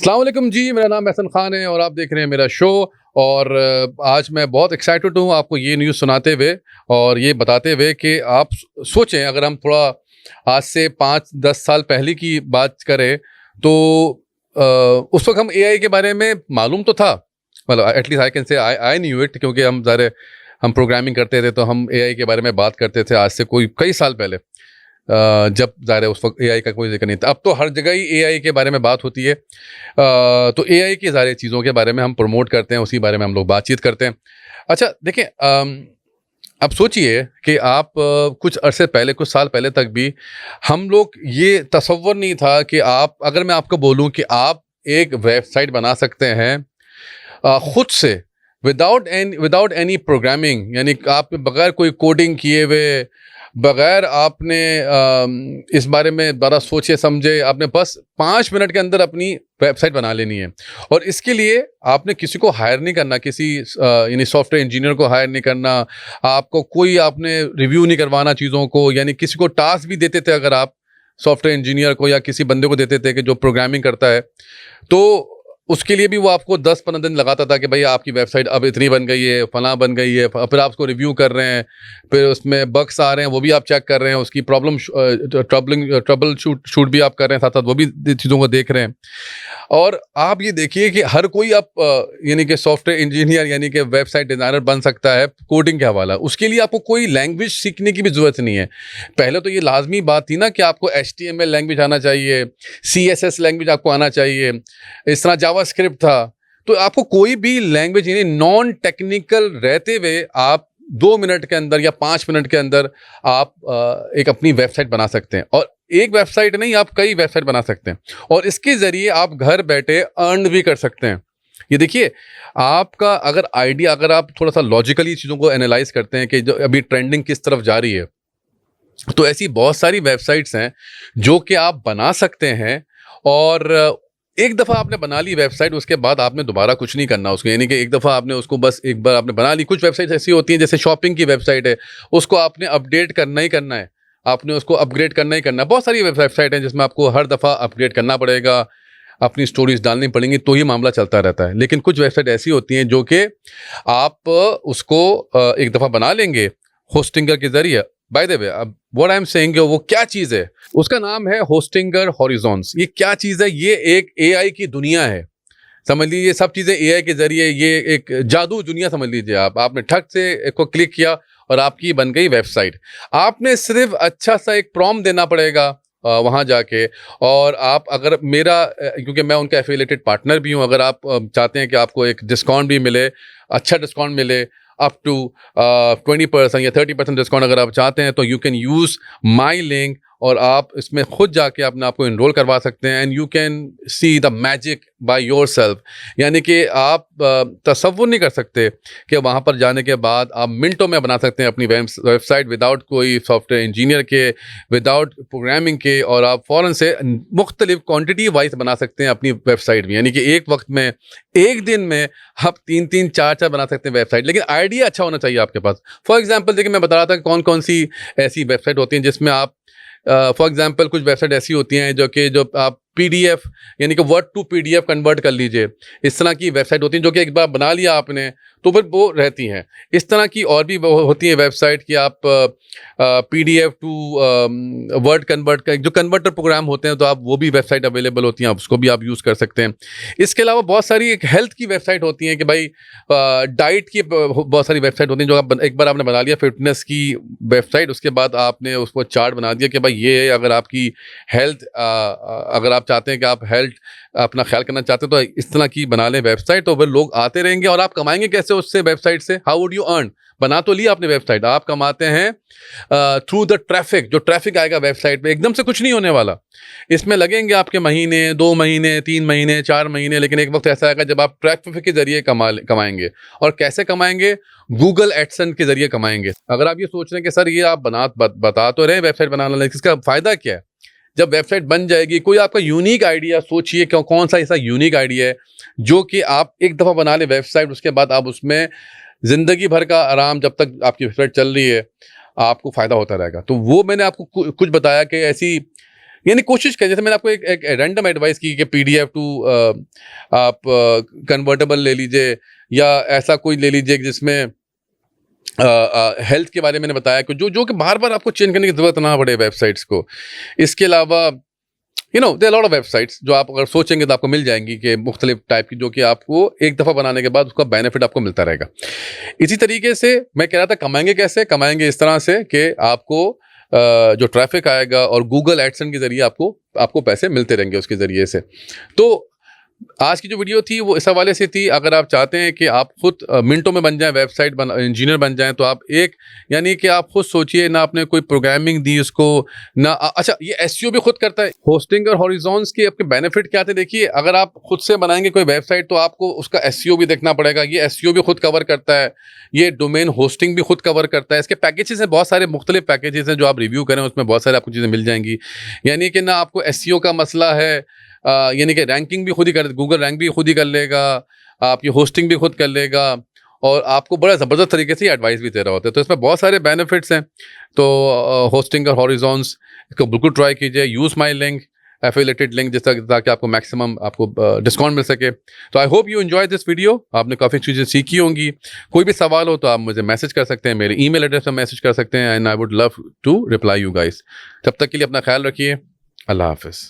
अस्सलाम वालेकुम जी, मेरा नाम एहसन खान है और आप देख रहे हैं मेरा शो। और आज मैं बहुत एक्साइटेड हूँ आपको ये न्यूज़ सुनाते हुए और ये बताते हुए कि आप सोचें, अगर हम थोड़ा आज से 5-10 साल पहले की बात करें तो अ, उस वक्त हम एआई के बारे में मालूम तो था, मतलब at least I can say I knew it, क्योंकि हम प्रोग्रामिंग करते थे तो हम एआई के बारे में बात करते थे आज से कोई कई साल पहले। जब ज़ाहिर है उस वक्त एआई का कोई ज़िक्र नहीं था। अब तो हर जगह ही एआई के बारे में बात होती है। तो एआई की सारी चीज़ों के बारे में हम प्रमोट करते हैं, उसी बारे में हम लोग बातचीत करते हैं। अच्छा देखिए, अब सोचिए कि आप कुछ अरसे पहले, कुछ साल पहले तक भी हम लोग ये तसव्वुर नहीं था कि आप, अगर मैं आपको बोलूँ कि आप एक वेबसाइट बना सकते हैं खुद से, विदाउट एनी प्रोग्रामिंग, यानी आप बगैर कोई कोडिंग किए हुए, बगैर आपने इस बारे में बड़ा सोचे समझे, आपने बस 5 मिनट के अंदर अपनी वेबसाइट बना लेनी है। और इसके लिए आपने किसी को हायर नहीं करना, किसी यानी सॉफ्टवेयर इंजीनियर को हायर नहीं करना, आपको कोई आपने रिव्यू नहीं करवाना चीज़ों को, यानी किसी को टास्क भी देते थे अगर आप सॉफ्टवेयर इंजीनियर को या किसी बंदे को देते थे कि जो प्रोग्रामिंग करता है, तो उसके लिए भी वो आपको 10-15 दिन लगाता था कि भाई आपकी वेबसाइट अब इतनी बन गई है, फलां बन गई है, फिर आप उसको रिव्यू कर रहे हैं, फिर उसमें बग्स आ रहे हैं वो भी आप चेक कर रहे हैं, उसकी ट्रबल शूट भी आप कर रहे हैं, साथ साथ वो भी चीज़ों को देख रहे हैं। और आप ये देखिए कि हर कोई आप यानी कि सॉफ्टवेयर इंजीनियर यानी कि वेबसाइट डिज़ाइनर बन सकता है कोडिंग के हवाला। उसके लिए आपको कोई लैंग्वेज सीखने की भी ज़रूरत नहीं है। पहले तो ये लाजमी बात थी ना कि आपको एचटीएमएल लैंग्वेज आना चाहिए, सीएसएस लैंग्वेज आपको आना चाहिए, इस तरह जावास्क्रिप्ट था। तो आपको कोई भी लैंग्वेज यानी नॉन टेक्निकल रहते हुए आप 2 मिनट के अंदर या 5 मिनट के अंदर आप एक अपनी वेबसाइट बना सकते हैं। और एक वेबसाइट नहीं, आप कई वेबसाइट बना सकते हैं और इसके ज़रिए आप घर बैठे अर्न भी कर सकते हैं। ये देखिए, आपका अगर आइडिया, अगर आप थोड़ा सा लॉजिकली चीज़ों को एनालाइज करते हैं कि जो अभी ट्रेंडिंग किस तरफ जा रही है, तो ऐसी बहुत सारी वेबसाइट्स हैं जो कि आप बना सकते हैं। और एक दफ़ा आपने बना ली वेबसाइट, उसके बाद आपने दोबारा कुछ नहीं करना उसको, यानी कि एक दफ़ा आपने उसको बस एक बार आपने बना ली। कुछ वेबसाइट्स ऐसी होती हैं जैसे शॉपिंग की वेबसाइट है, उसको आपने अपडेट करना ही करना है, आपने उसको अपग्रेड करना ही करना है। बहुत सारी वेबसाइट हैं जिसमें आपको हर दफ़ा अपग्रेड करना पड़ेगा, अपनी स्टोरीज डालनी पड़ेंगी, तो ही मामला चलता रहता है। लेकिन कुछ वेबसाइट ऐसी होती हैं जो कि आप उसको एक दफ़ा बना लेंगे होस्टिंगर के ज़रिए। बाय द वे, अब व्हाट आई एम सेइंग, वो क्या चीज़ है, उसका नाम है होस्टिंगर हॉरिजॉन्स। ये क्या चीज़ है? ये एक एआई की दुनिया है। समझ लीजिए, सब चीज़ें एआई के ज़रिए, ये एक जादू दुनिया समझ लीजिए आप। आपने ठक से एक को क्लिक किया और आपकी बन गई वेबसाइट। आपने सिर्फ अच्छा सा एक प्रॉम्प्ट देना पड़ेगा वहाँ जाके। और आप, अगर मेरा क्योंकि मैं उनका एफिलिएटेड पार्टनर भी हूँ, अगर आप चाहते हैं कि आपको एक डिस्काउंट भी मिले, अच्छा डिस्काउंट मिले, अप टू 20% या 30% डिस्काउंट अगर आप चाहते हैं, तो you can use my link और आप इसमें खुद जाके अपने आप को इनरोल करवा सकते हैं। And you can see the magic by yourself. यानी कि आप तसव्वुर नहीं कर सकते कि वहाँ पर जाने के बाद आप मिनटों में बना सकते हैं अपनी वेबसाइट विदाउट कोई सॉफ्टवेयर इंजीनियर के, विदाउट प्रोग्रामिंग के, और आप फ़ौरन से मुख्तलिफ क्वान्टिटी वाइज बना सकते हैं अपनी वेबसाइट में। यानी कि एक वक्त में, एक दिन में आप 3-3, 4-4 बना सकते हैं वेबसाइट। लेकिन आइडिया अच्छा होना चाहिए आपके पास। फॉर एग्जांपल देखिए, मैं बता रहा था कि कौन कौन सी ऐसी वेबसाइट होती हैं जिसमें आप फॉर एग्जांपल कुछ वेबसाइट ऐसी होती हैं जो आप पीडीएफ यानी कि वर्ड टू पीडीएफ कन्वर्ट कर लीजिए। इस तरह की वेबसाइट होती हैं जो कि एक बार बना लिया आपने तो फिर वो रहती हैं। इस तरह की और भी वो होती हैं वेबसाइट कि आप पीडीएफ टू वर्ड कन्वर्ट का जो कन्वर्टर प्रोग्राम होते हैं, तो आप वो भी वेबसाइट अवेलेबल होती हैं, आप उसको भी आप यूज़ कर सकते हैं। इसके अलावा बहुत सारी एक हेल्थ की वेबसाइट होती हैं कि भाई डाइट की बहुत सारी वेबसाइट होती हैं जो आप एक बार आपने बना लिया फिटनेस की वेबसाइट, उसके बाद आपने उसको चार्ट बना दिया कि भाई ये अगर आपकी हेल्थ, अगर आप चाहते हैं कि आप हेल्थ अपना ख्याल करना चाहते हैं तो इस तरह की बना लें वेबसाइट, तो फिर लोग आते रहेंगे। और आप कमाएंगे कैसे उससे, वेबसाइट से? How would you earn? बना तो लिया आपने वेबसाइट, आप कमाते हैं थ्रू द ट्रैफिक। जो ट्रैफिक आएगा वेबसाइट पे, एकदम से कुछ नहीं होने वाला, इसमें लगेंगे आपके महीने, 2 महीने, 3 महीने, 4 महीने, लेकिन एक वक्त ऐसा आएगा जब आप ट्रैफिक के जरिए कमाएंगे। और कैसे कमाएंगे? गूगल एडसेंस के जरिए कमाएंगे। अगर आप ये सोच रहे हैं कि सर ये आप बता तो रहे वेबसाइट बनाना, लेकिन इसका फ़ायदा क्या है? जब वेबसाइट बन जाएगी, कोई आपका यूनिक आइडिया सोचिए, कौन सा ऐसा यूनिक आइडिया है जो कि आप एक दफ़ा बना लें वेबसाइट, उसके बाद आप उसमें ज़िंदगी भर का आराम, जब तक आपकी वेबसाइट चल रही है, आपको फ़ायदा होता रहेगा। तो वो मैंने आपको कुछ बताया कि ऐसी यानी कोशिश करें, जैसे मैंने आपको एक रैंडम एडवाइस की कि PDF टू आप कन्वर्टेबल ले लीजिए, या ऐसा कोई ले लीजिए जिसमें हेल्थ के बारे में मैंने बताया कि जो कि बार-बार आपको चेंज करने की ज़रूरत ना पड़े वेबसाइट्स को। इसके अलावा there are lot of websites जो आप अगर सोचेंगे तो आपको मिल जाएँगी, कि मुख्तलिफ टाइप की, जो कि आपको एक दफ़ा बनाने के बाद उसका बेनिफिट आपको मिलता रहेगा। इसी तरीके से मैं कह रहा था कमाएँगे कैसे? कमाएँगे इस तरह से कि आपको जो ट्रैफ़िक आएगा और गूगल एडसेंस के ज़रिए आपको पैसे मिलते रहेंगे उसके ज़रिए से। तो आज की जो वीडियो थी वो इस हवाले से थी, अगर आप चाहते हैं कि आप खुद मिनटों में बन जाएं, वेबसाइट इंजीनियर बन जाएं, तो आप यानी कि आप खुद सोचिए ना, आपने कोई प्रोग्रामिंग दी उसको ना। अच्छा, ये एसईओ भी खुद करता है। होस्टिंग और हॉरिजॉन्स के आपके बेनिफिट क्या थे देखिए, अगर आप खुद से बनाएंगे कोई वेबसाइट तो आपको उसका एसईओ भी देखना पड़ेगा। ये एसईओ भी खुद कवर करता है, ये डोमेन होस्टिंग भी खुद कवर करता है। इसके पैकेजेस हैं, बहुत सारे मुख्तलिफ पैकेजेस हैं, जो आप रिव्यू करें उसमें बहुत सारे आपको चीज़ें मिल जाएंगी। यानी कि ना आपको एसईओ का मसला है, यानी कि रैंकिंग भी खुद ही गूगल रैंक भी खुद ही कर लेगा, आपकी होस्टिंग भी खुद कर लेगा, और आपको बड़ा ज़बरदस्त तरीके से एडवाइस भी दे रहा होता है। तो इसमें बहुत सारे बेनिफिट्स हैं। तो होस्टिंग और हॉरिजॉन्स इसको बिल्कुल ट्राई कीजिए। Use my link, affiliated link, जिस ताकि आपको मैक्सिमम डिस्काउंट मिल सके। तो I hope you enjoy this video. आपने काफ़ी चीज़ें सीखी होंगी। कोई भी सवाल हो तो आप मुझे मैसेज कर सकते हैं, मेरे ईमेल एड्रेस पर मैसेज कर सकते हैं, and I would love to reply you guys. तब तक के लिए अपना ख्याल रखिए। अल्लाह हाफ़िज़।